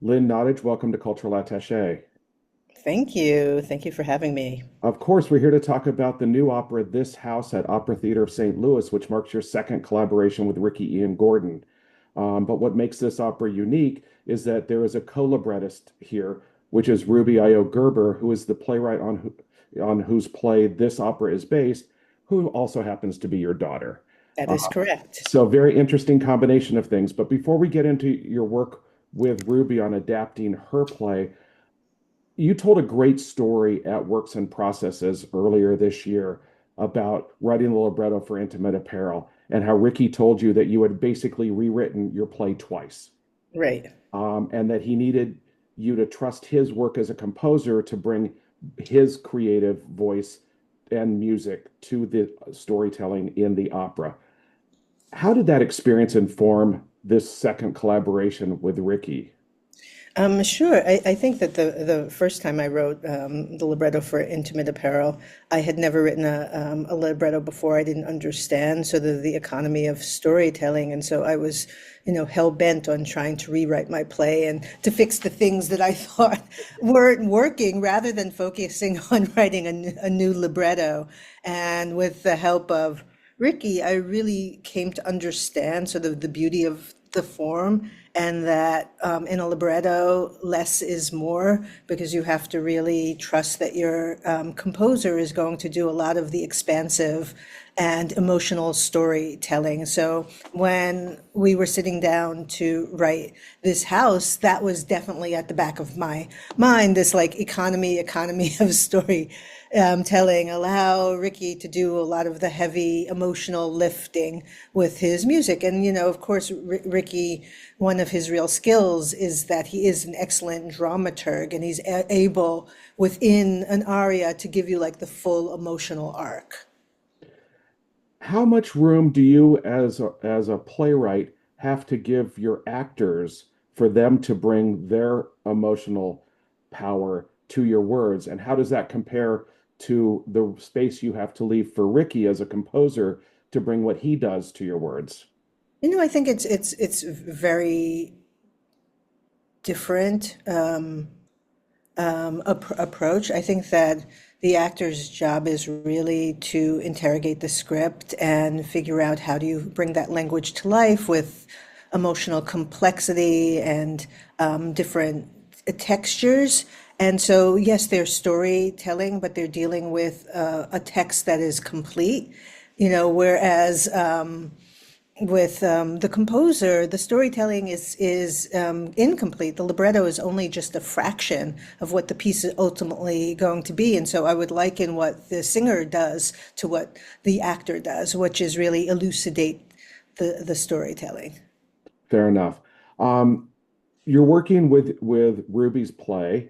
Lynn Nottage, welcome to Cultural Attaché. Thank you. Thank you for having me. Of course, we're here to talk about the new opera, This House at Opera Theater of St. Louis, which marks your second collaboration with Ricky Ian Gordon. But what makes this opera unique is that there is a co-librettist here, which is Ruby Aiyo Gerber, who is the playwright on whose play this opera is based, who also happens to be your daughter. That Uh, is correct. so very interesting combination of things. But before we get into your work with Ruby on adapting her play, you told a great story at Works and Processes earlier this year about writing the libretto for Intimate Apparel and how Ricky told you that you had basically rewritten your play twice, Right. and that he needed you to trust his work as a composer to bring his creative voice and music to the storytelling in the opera. How did that experience inform this second collaboration with Ricky? Sure. I think that the first time I wrote the libretto for Intimate Apparel, I had never written a libretto before. I didn't understand sort of the economy of storytelling, and so I was, hell bent on trying to rewrite my play and to fix the things that I thought weren't working, rather than focusing on writing a new libretto. And with the help of Ricky, I really came to understand sort of the beauty of the form, and that in a libretto, less is more, because you have to really trust that your composer is going to do a lot of the expansive and emotional storytelling. So when we were sitting down to write this house, that was definitely at the back of my mind, this like economy of story telling, allow Ricky to do a lot of the heavy emotional lifting with his music. And, of course, Ricky, one of his real skills is that he is an excellent dramaturg, and he's able within an aria to give you like the full emotional arc. How much room do you, as a playwright, have to give your actors for them to bring their emotional power to your words? And how does that compare to the space you have to leave for Ricky as a composer to bring what he does to your words? I think it's very different approach. I think that the actor's job is really to interrogate the script and figure out how do you bring that language to life with emotional complexity and different textures. And so, yes, they're storytelling, but they're dealing with a text that is complete, whereas with the composer, the storytelling is incomplete. The libretto is only just a fraction of what the piece is ultimately going to be. And so I would liken what the singer does to what the actor does, which is really elucidate the storytelling. Fair enough. Um, you're working with Ruby's play.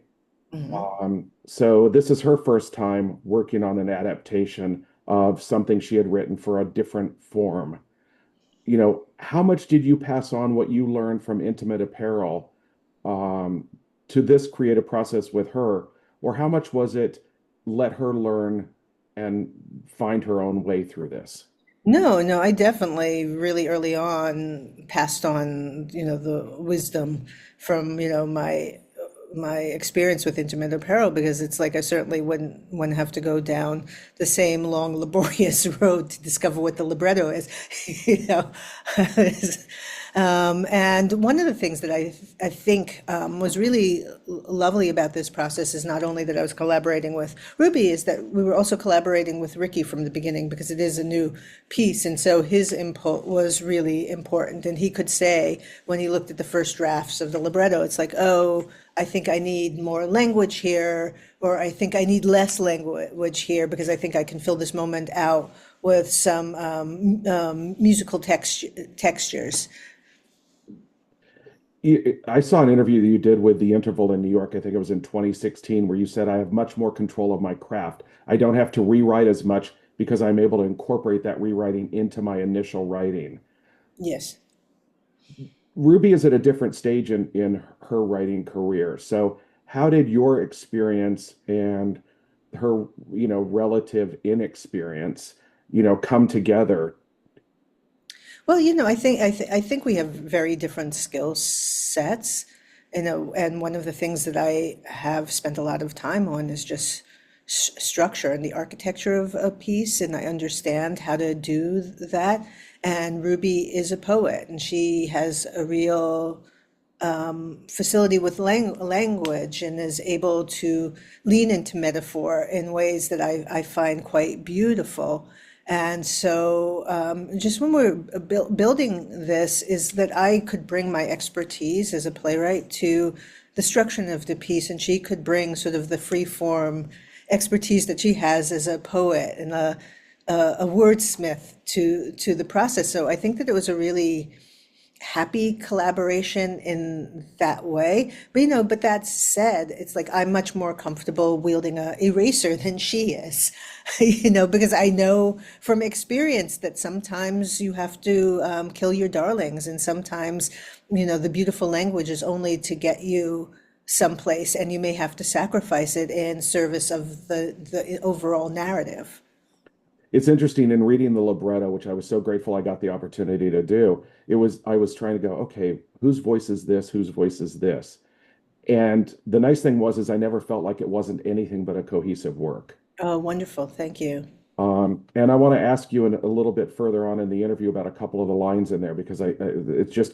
Mhm. So this is her first time working on an adaptation of something she had written for a different form. How much did you pass on what you learned from Intimate Apparel um, to this creative process with her? Or how much was it let her learn and find her own way through this? No, no, I definitely really early on passed on, the wisdom from, my experience with Intimate Apparel, because it's like I certainly wouldn't have to go down the same long, laborious road to discover what the libretto is, you know. And one of the things that I think was really lovely about this process is not only that I was collaborating with Ruby, is that we were also collaborating with Ricky from the beginning, because it is a new piece. And so his input was really important. And he could say, when he looked at the first drafts of the libretto, it's like, oh, I think I need more language here, or I think I need less language here, because I think I can fill this moment out with some musical textures. I saw an interview that you did with The Interval in New York. I think it was in 2016, where you said, I have much more control of my craft. I don't have to rewrite as much because I'm able to incorporate that rewriting into my initial writing. Yes. Ruby is at a different stage in her writing career. So, how did your experience and her, relative inexperience, come together? Well, I think we have very different skill sets. And one of the things that I have spent a lot of time on is just structure and the architecture of a piece, and I understand how to do that. And Ruby is a poet, and she has a real facility with language and is able to lean into metaphor in ways that I find quite beautiful. And so, just when we're building this, is that I could bring my expertise as a playwright to the structure of the piece, and she could bring sort of the free form expertise that she has as a poet and a wordsmith to the process. So I think that it was a really happy collaboration in that way. But but that said, it's like I'm much more comfortable wielding a eraser than she is, because I know from experience that sometimes you have to kill your darlings, and sometimes, the beautiful language is only to get you someplace, and you may have to sacrifice it in service of the overall narrative. It's interesting in reading the libretto, which I was so grateful I got the opportunity to do. I was trying to go, okay, whose voice is this? Whose voice is this? And the nice thing is I never felt like it wasn't anything but a cohesive work. Oh, wonderful. Thank you. And I want to ask you a little bit further on in the interview about a couple of the lines in there because it's just,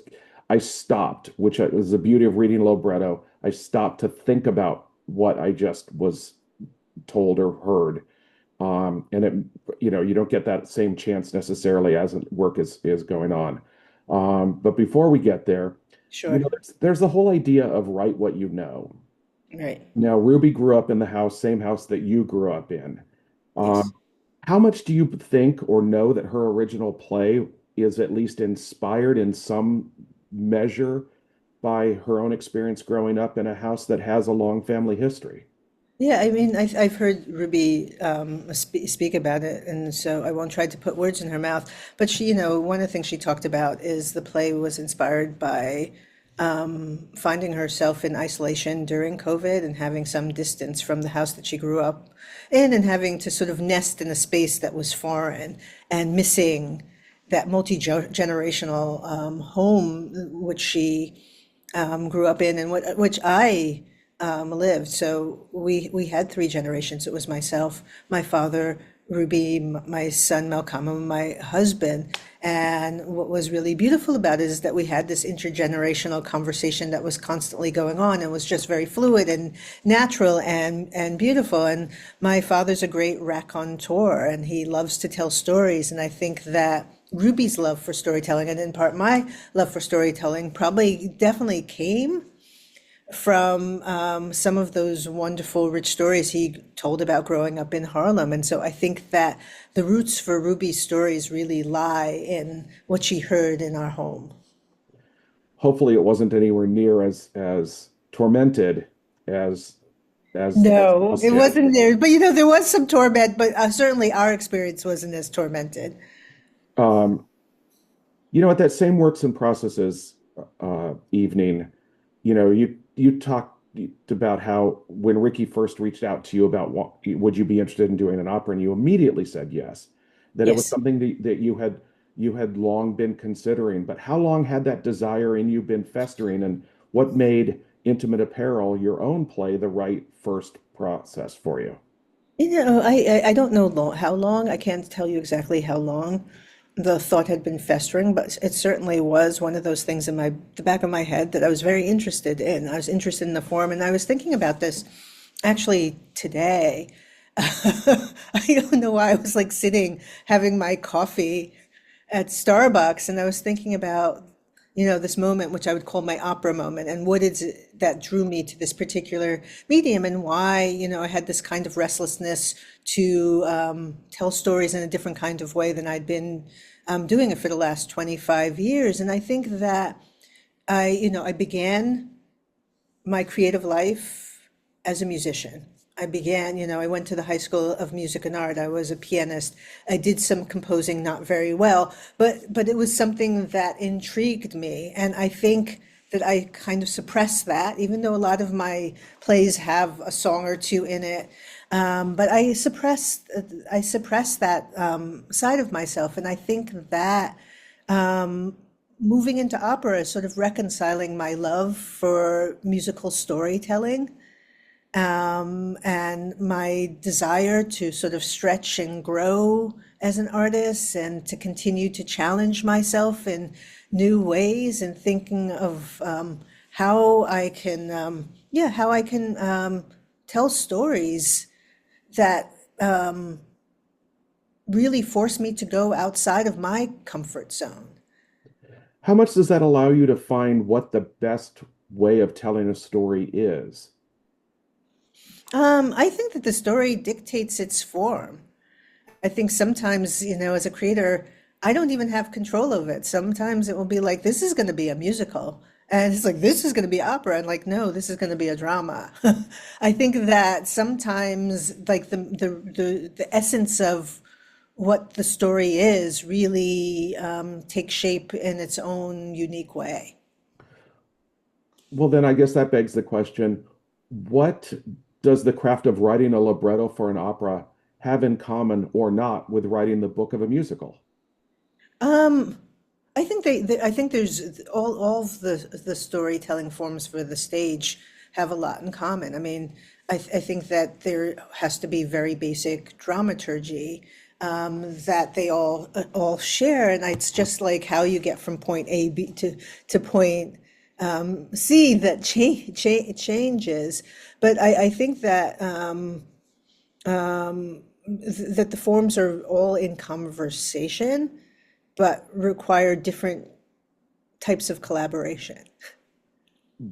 I stopped, which is the beauty of reading libretto. I stopped to think about what I just was told or heard. And you don't get that same chance necessarily as work is going on. But before we get there, Sure. there's the whole idea of write what you know. Right. Now, Ruby grew up in the same house that you grew up in. Yes. Um, how much do you think or know that her original play is at least inspired in some measure by her own experience growing up in a house that has a long family history? Yeah, I mean, I've heard Ruby speak about it, and so I won't try to put words in her mouth. But she, one of the things she talked about is the play was inspired by finding herself in isolation during COVID and having some distance from the house that she grew up in, and having to sort of nest in a space that was foreign and missing that multi-generational home which she grew up in, and which I lived. So we had three generations. It was myself, my father, Ruby, my son Malcolm, and my husband. And what was really beautiful about it is that we had this intergenerational conversation that was constantly going on and was just very fluid and natural and beautiful. And my father's a great raconteur, and he loves to tell stories. And I think that Ruby's love for storytelling, and in part my love for storytelling, probably definitely came from some of those wonderful, rich stories he told about growing up in Harlem. And so I think that the roots for Ruby's stories really lie in what she heard in our home. Hopefully, it wasn't anywhere near as tormented as as No, most it did. wasn't there. But there was some torment, but certainly our experience wasn't as tormented. Um, at that same works and processes evening, you talked about how when Ricky first reached out to you about would you be interested in doing an opera, and you immediately said yes, that it was Yes. something that you had long been considering. But how long had that desire in you been festering, and what made Intimate Apparel, your own play, the right first process for you? I don't know how long. I can't tell you exactly how long the thought had been festering, but it certainly was one of those things in the back of my head that I was very interested in. I was interested in the form, and I was thinking about this actually today. I don't know why I was like sitting having my coffee at Starbucks, and I was thinking about this moment, which I would call my opera moment, and what is it that drew me to this particular medium, and why, I had this kind of restlessness to tell stories in a different kind of way than I'd been doing it for the last 25 years. And I think that I began my creative life as a musician. I began, I went to the High School of Music and Art. I was a pianist. I did some composing, not very well, but it was something that intrigued me. And I think that I kind of suppressed that, even though a lot of my plays have a song or two in it. But I suppressed that side of myself. And I think that moving into opera is sort of reconciling my love for musical storytelling, and my desire to sort of stretch and grow as an artist and to continue to challenge myself in new ways and thinking of how I can, how I can tell stories that really force me to go outside of my comfort zone. How much does that allow you to find what the best way of telling a story is? I think that the story dictates its form. I think sometimes, as a creator, I don't even have control of it. Sometimes it will be like, this is going to be a musical. And it's like, this is going to be opera. And like, no, this is going to be a drama. I think that sometimes, like, the essence of what the story is really takes shape in its own unique way. Well, then I guess that begs the question, what does the craft of writing a libretto for an opera have in common or not with writing the book of a musical? Um, I think I think there's all of the storytelling forms for the stage have a lot in common. I mean, I think that there has to be very basic dramaturgy that they all share, and it's just like how you get from point A B to point C that changes. But I think that that the forms are all in conversation, but require different types of collaboration.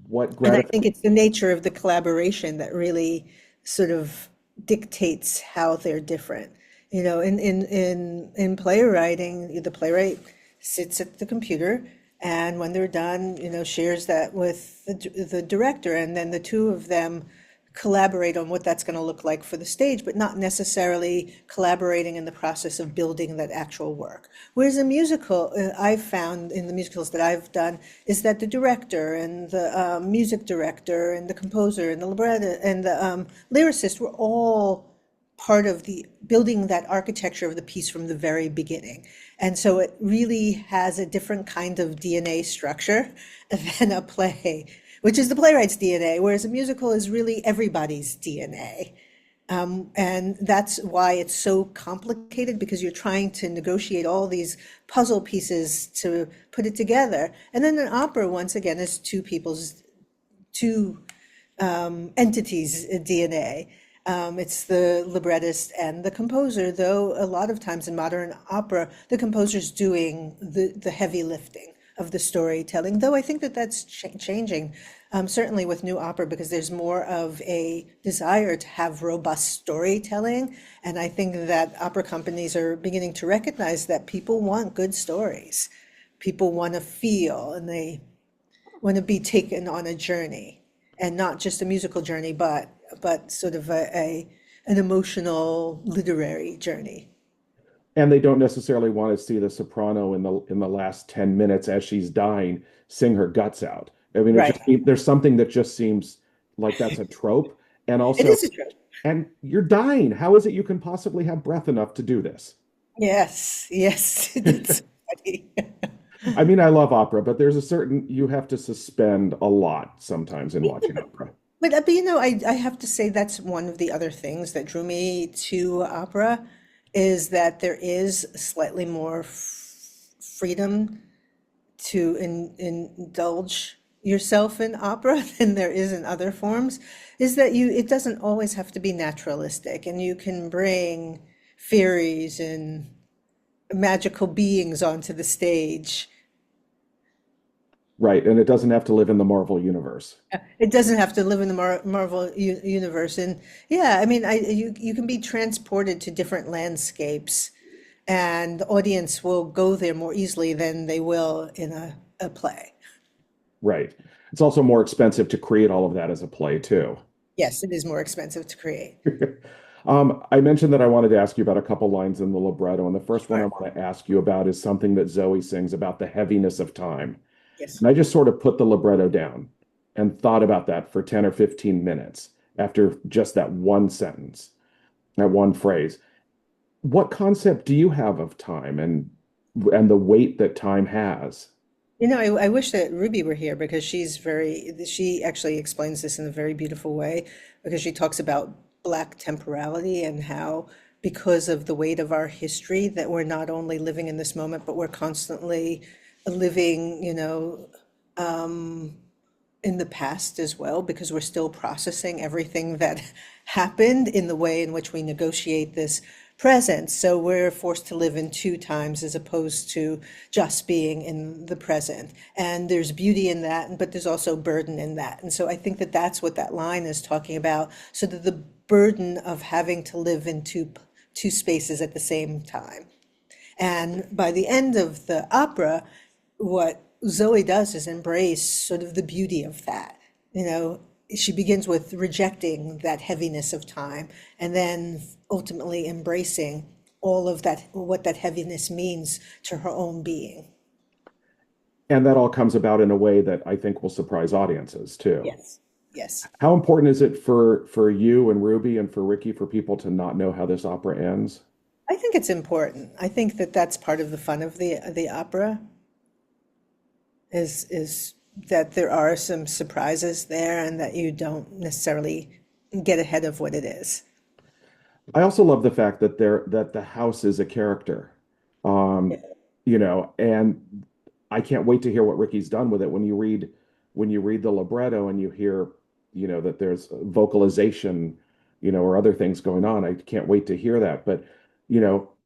What And I gratif think it's the nature of the collaboration that really sort of dictates how they're different. In playwriting, the playwright sits at the computer and when they're done, shares that with the director, and then the two of them collaborate on what that's going to look like for the stage, but not necessarily collaborating in the process of building that actual work. Whereas a musical, I've found in the musicals that I've done, is that the director and the music director and the composer and the libretto and the lyricist were all part of the building that architecture of the piece from the very beginning. And so it really has a different kind of DNA structure than a play, which is the playwright's DNA, whereas a musical is really everybody's DNA. And that's why it's so complicated, because you're trying to negotiate all these puzzle pieces to put it together. And then an opera, once again, is two entities' DNA. It's the librettist and the composer, though a lot of times in modern opera, the composer's doing the heavy lifting of the storytelling, though I think that that's changing, certainly with new opera, because there's more of a desire to have robust storytelling. And I think that opera companies are beginning to recognize that people want good stories. People want to feel, and they want to be taken on a journey, and not just a musical journey, but sort of an emotional literary journey. and they don't necessarily want to see the soprano in the last 10 minutes as she's dying sing her guts out. I mean, Right. there's something that just seems like that's a trope. And It also, is a trope. and you're dying. How is it you can possibly have breath enough to do this? Yes, yes, it's funny. I mean, I love opera, but there's a certain, you have to suspend a lot sometimes in watching opera. But I have to say that's one of the other things that drew me to opera, is that there is slightly more freedom to indulge yourself in opera than there is in other forms. Is that it doesn't always have to be naturalistic, and you can bring fairies and magical beings onto the stage. Right. And it doesn't have to live in the Marvel universe. It doesn't have to live in the Marvel universe. And yeah, I mean, you can be transported to different landscapes, and the audience will go there more easily than they will in a play. Right. It's also more expensive to create all of that as a play, too. Yes, it is more expensive to create. I mentioned that I wanted to ask you about a couple lines in the libretto, and the first one I Sure. want to ask you about is something that Zoe sings about the heaviness of time. Yes. And I just sort of put the libretto down and thought about that for 10 or 15 minutes after just that one sentence, that one phrase. What concept do you have of time and the weight that time has? I wish that Ruby were here because she actually explains this in a very beautiful way because she talks about Black temporality and how, because of the weight of our history, that we're not only living in this moment, but we're constantly living, in the past as well, because we're still processing everything that happened in the way in which we negotiate this present. So we're forced to live in two times as opposed to just being in the present. And there's beauty in that, but there's also burden in that. And so I think that that's what that line is talking about. So that the burden of having to live in two spaces at the same time. And by the end of the opera, what Zoe does is embrace sort of the beauty of that. You know, she begins with rejecting that heaviness of time and then ultimately embracing all of that, what that heaviness means to her own being. And that all comes about in a way that I think will surprise audiences too. Yes. Yes. How important is it for you and Ruby and for Ricky for people to not know how this opera ends? I think it's important. I think that that's part of the fun of the opera is that there are some surprises there and that you don't necessarily get ahead of what it is. I also love the fact that the house is a character. Um, and I can't wait to hear what Ricky's done with it. When you read the libretto and you hear, that there's vocalization, or other things going on. I can't wait to hear that. But,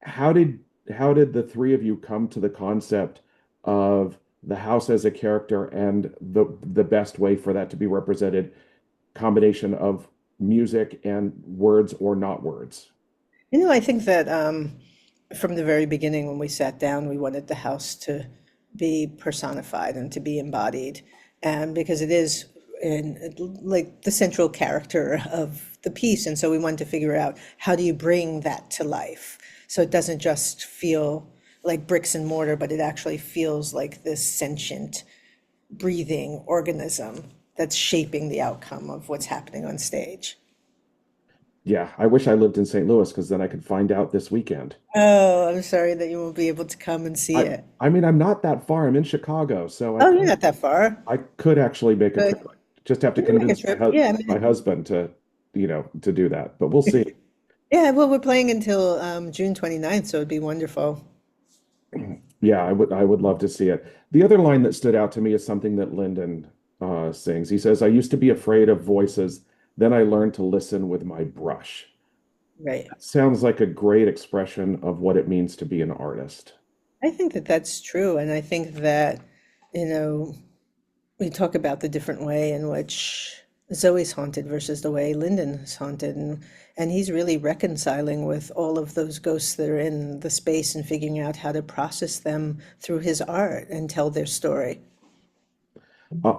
how did the three of you come to the concept of the house as a character and the best way for that to be represented, combination of music and words or not words? I think that from the very beginning, when we sat down, we wanted the house to be personified and to be embodied, and because it is in like the central character of the piece, and so we wanted to figure out how do you bring that to life, so it doesn't just feel like bricks and mortar, but it actually feels like this sentient, breathing organism that's shaping the outcome of what's happening on stage. Yeah, I wish I lived in St. Louis because then I could find out this weekend. Oh, I'm sorry that you won't be able to come and see I it. I mean, I'm not that far. I'm in Chicago, so I Oh, you're could not that far. I could actually make a trip. Good. Just have to You can make a convince my trip. Yeah, I my mean, husband to do that. But we'll see. yeah, well, we're playing until June 29th, so it'd be wonderful. Yeah, I would love to see it. The other line that stood out to me is something that Lyndon sings. He says, "I used to be afraid of voices, then I learned to listen with my brush." Right. That sounds like a great expression of what it means to be an artist. I think that that's true. And I think that, you know, we talk about the different way in which Zoe's haunted versus the way Lyndon is haunted. And he's really reconciling with all of those ghosts that are in the space and figuring out how to process them through his art and tell their story. Uh,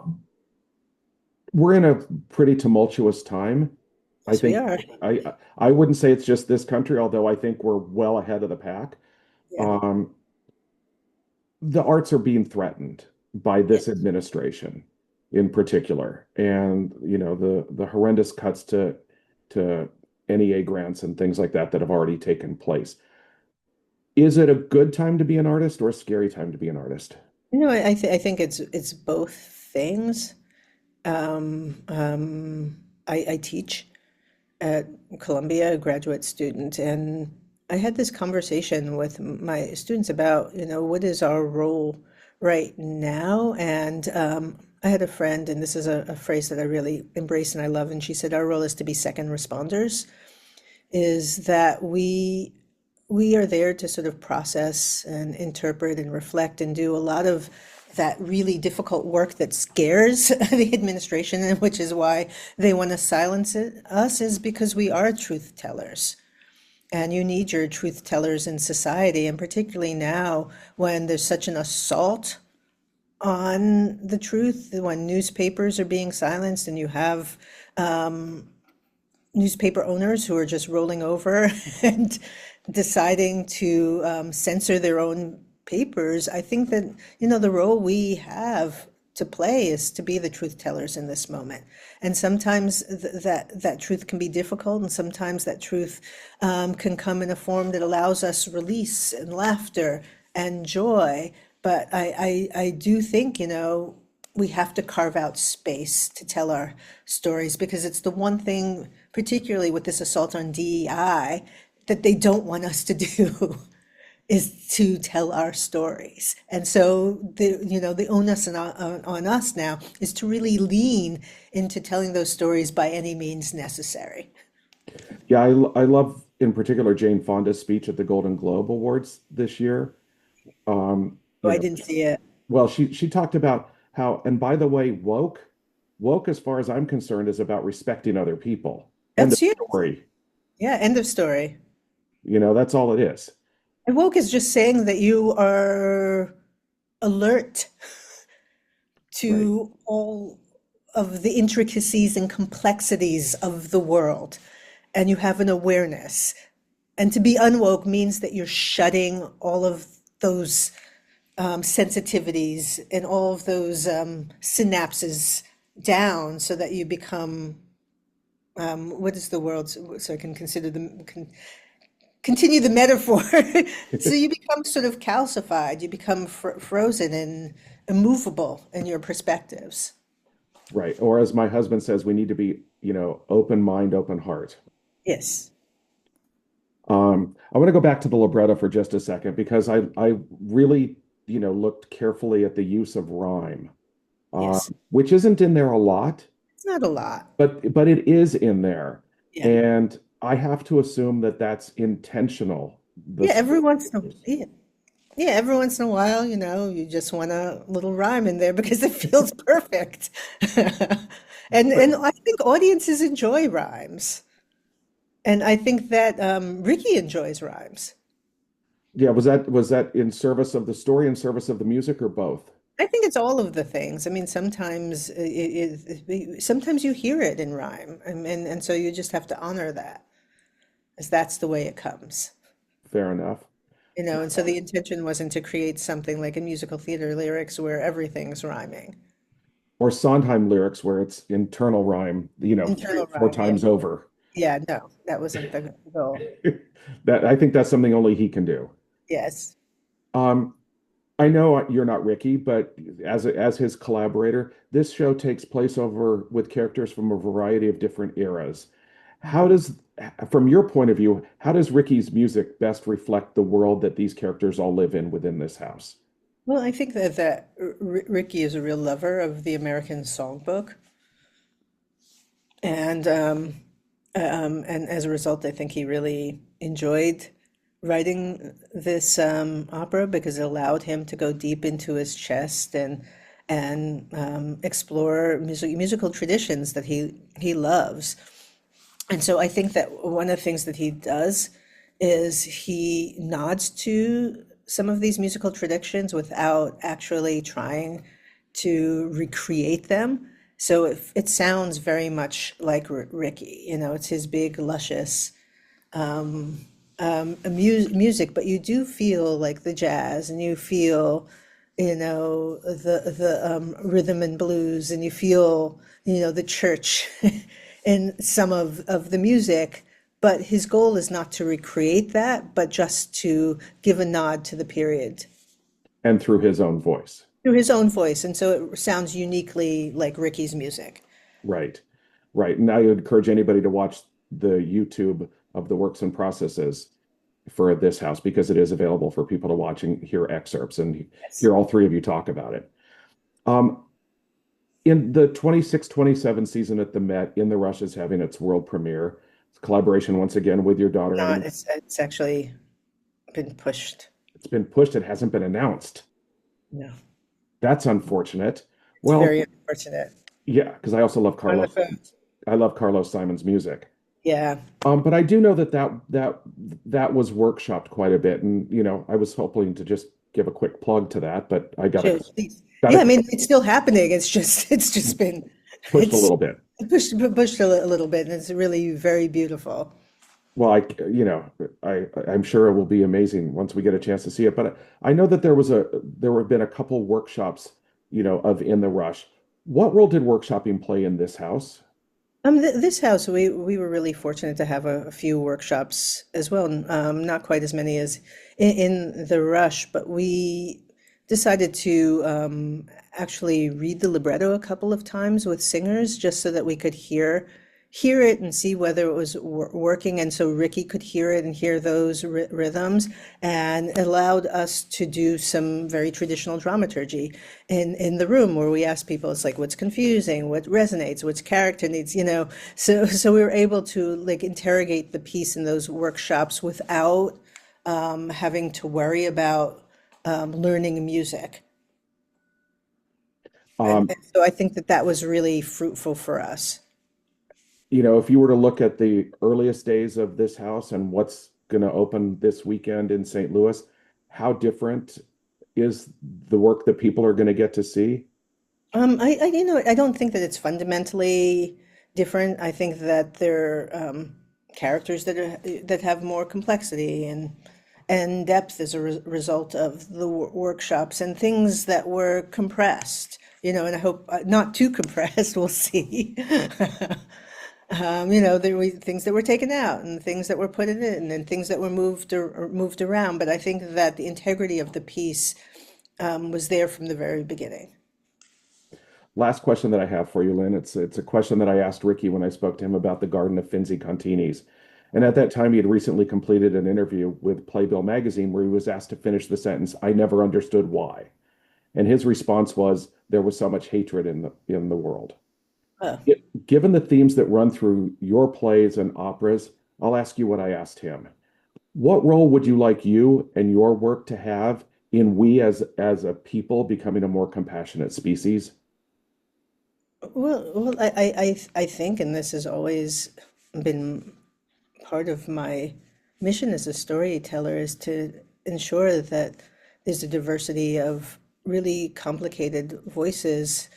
we're in a pretty tumultuous time. I Yes, we think are. I wouldn't say it's just this country, although I think we're well ahead of the pack. Yeah. Um, the arts are being threatened by this Yes. administration in particular, and the horrendous cuts to NEA grants and things like that have already taken place. Is it a good time to be an artist or a scary time to be an artist? I think it's both things. I teach at Columbia, a graduate student, and I had this conversation with my students about, what is our role right now? And I had a friend, and this is a phrase that I really embrace and I love, and she said, our role is to be second responders, is that we are there to sort of process and interpret and reflect and do a lot of that really difficult work that scares the administration, and which is why they want to silence us, is because we are truth tellers. And you need your truth tellers in society, and particularly now when there's such an assault on the truth, when newspapers are being silenced and you have newspaper owners who are just rolling over and deciding to censor their own papers. I think that, the role we have to play is to be the truth tellers in this moment. And sometimes that truth can be difficult, and sometimes that truth can come in a form that allows us release and laughter and joy. But I do think, we have to carve out space to tell our stories because it's the one thing, particularly with this assault on DEI, that they don't want us to do is to tell our stories. And so the onus on us now is to really lean into telling those stories by any means necessary. Yeah, I love in particular Jane Fonda's speech at the Golden Globe Awards this year. Oh, You I know, didn't see it. well, she talked about how, and by the way, woke, as far as I'm concerned, is about respecting other people. End of That's huge. story. Yeah, end of story. That's all it is. And woke is just saying that you are alert Right. to all of the intricacies and complexities of the world, and you have an awareness. And to be unwoke means that you're shutting all of those sensitivities and all of those synapses down so that you become, what is the word? So I can continue the metaphor. So you become sort of calcified, you become frozen and immovable in your perspectives. Right. Or as my husband says, we need to be, open mind, open heart. Yes. I want to go back to the libretto for just a second because I really, looked carefully at the use of rhyme, Yes. which isn't in there a lot, It's not a lot. but it is in there, Yeah. and I have to assume that that's intentional. The Yeah, every story. once in a yeah. Yeah, every once in a while, you just want a little rhyme in there because it feels perfect. And But I think audiences enjoy rhymes. And I think that Ricky enjoys rhymes. yeah, was that in service of the story, in service of the music, or both? I think it's all of the things. I mean, sometimes sometimes you hear it in rhyme, and so you just have to honor that, as that's the way it comes. Fair enough. And so the intention wasn't to create something like in musical theater lyrics where everything's rhyming. Or Sondheim lyrics where it's internal rhyme, three Internal or four rhyme, yeah. times over. Yeah, no, that wasn't the goal. That I think that's something only he can do. Yes. Um, I know you're not Ricky, but as his collaborator, this show takes place over with characters from a variety of different eras. How does, from your point of view, how does Ricky's music best reflect the world that these characters all live in within this house? Well, I think that Ricky is a real lover of the American songbook, and and as a result, I think he really enjoyed writing this opera because it allowed him to go deep into his chest and explore musical traditions that he loves. And so I think that one of the things that he does is he nods to some of these musical traditions without actually trying to recreate them. So it sounds very much like Ricky, it's his big, luscious music, but you do feel like the jazz and you feel, the rhythm and blues, and you feel, the church in some of the music. But his goal is not to recreate that, but just to give a nod to the period And through his own voice. through his own voice. And so it sounds uniquely like Ricky's music. Right. Right. And I would encourage anybody to watch the YouTube of the works and processes for this house because it is available for people to watch and hear excerpts and Yes. hear all three of you talk about it. Um, in the 26-27 season at the Met, In the Rush is having its world premiere. It's a collaboration once again with your daughter Not, having it's actually been pushed. it's been pushed, it hasn't been announced. No, That's unfortunate. it's Well, very unfortunate. yeah, because I also love Carlos. Wonderful. I love Carlos Simon's music. Yeah. But I do know that was workshopped quite a bit, and I was hoping to just give a quick plug to that, but I got Sure, to please. got Yeah, I to mean, it's still happening. It's just been, pushed a it's little bit. pushed a little bit, and it's really very beautiful. Well, I'm sure it will be amazing once we get a chance to see it. But I know that there have been a couple workshops, of In the Rush. What role did workshopping play in this house? Th this house, we were really fortunate to have a few workshops as well. Not quite as many as in the Rush, but decided to actually read the libretto a couple of times with singers just so that we could hear it and see whether it was working, and so Ricky could hear it and hear those rhythms, and it allowed us to do some very traditional dramaturgy in the room where we asked people, it's like, what's confusing, what resonates, which character needs, so we were able to like interrogate the piece in those workshops without having to worry about learning music. And Um, so I think that that was really fruitful for us. if you were to look at the earliest days of this house and what's going to open this weekend in St. Louis, how different is the work that people are going to get to see? I don't think that it's fundamentally different. I think that they're characters that have more complexity and depth as a result of the workshops and things that were compressed. And I hope not too compressed. We'll see. There were things that were taken out and things that were put in and things that were moved around. But I think that the integrity of the piece was there from the very beginning. Last question that I have for you, Lynn. It's a question that I asked Ricky when I spoke to him about the Garden of Finzi Continis. And at that time, he had recently completed an interview with Playbill magazine where he was asked to finish the sentence, "I never understood why." And his response was, "There was so much hatred in the world." Oh. Given the themes that run through your plays and operas, I'll ask you what I asked him. What role would you like you and your work to have in we as a people becoming a more compassionate species? I think, and this has always been part of my mission as a storyteller, is to ensure that there's a diversity of really complicated voices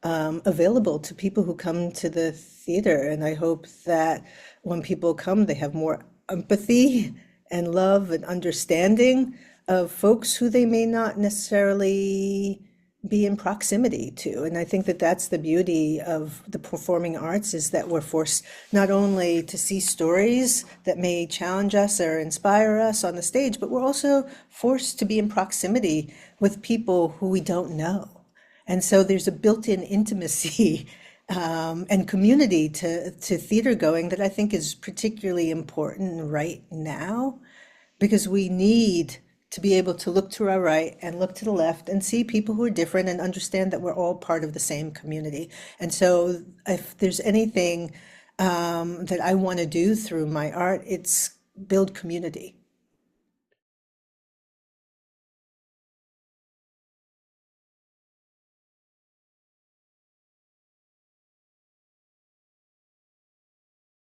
available to people who come to the theater. And I hope that when people come, they have more empathy and love and understanding of folks who they may not necessarily be in proximity to. And I think that that's the beauty of the performing arts, is that we're forced not only to see stories that may challenge us or inspire us on the stage, but we're also forced to be in proximity with people who we don't know. And so there's a built-in intimacy and community to theater going that I think is particularly important right now, because we need to be able to look to our right and look to the left and see people who are different and understand that we're all part of the same community. And so if there's anything that I want to do through my art, it's build community.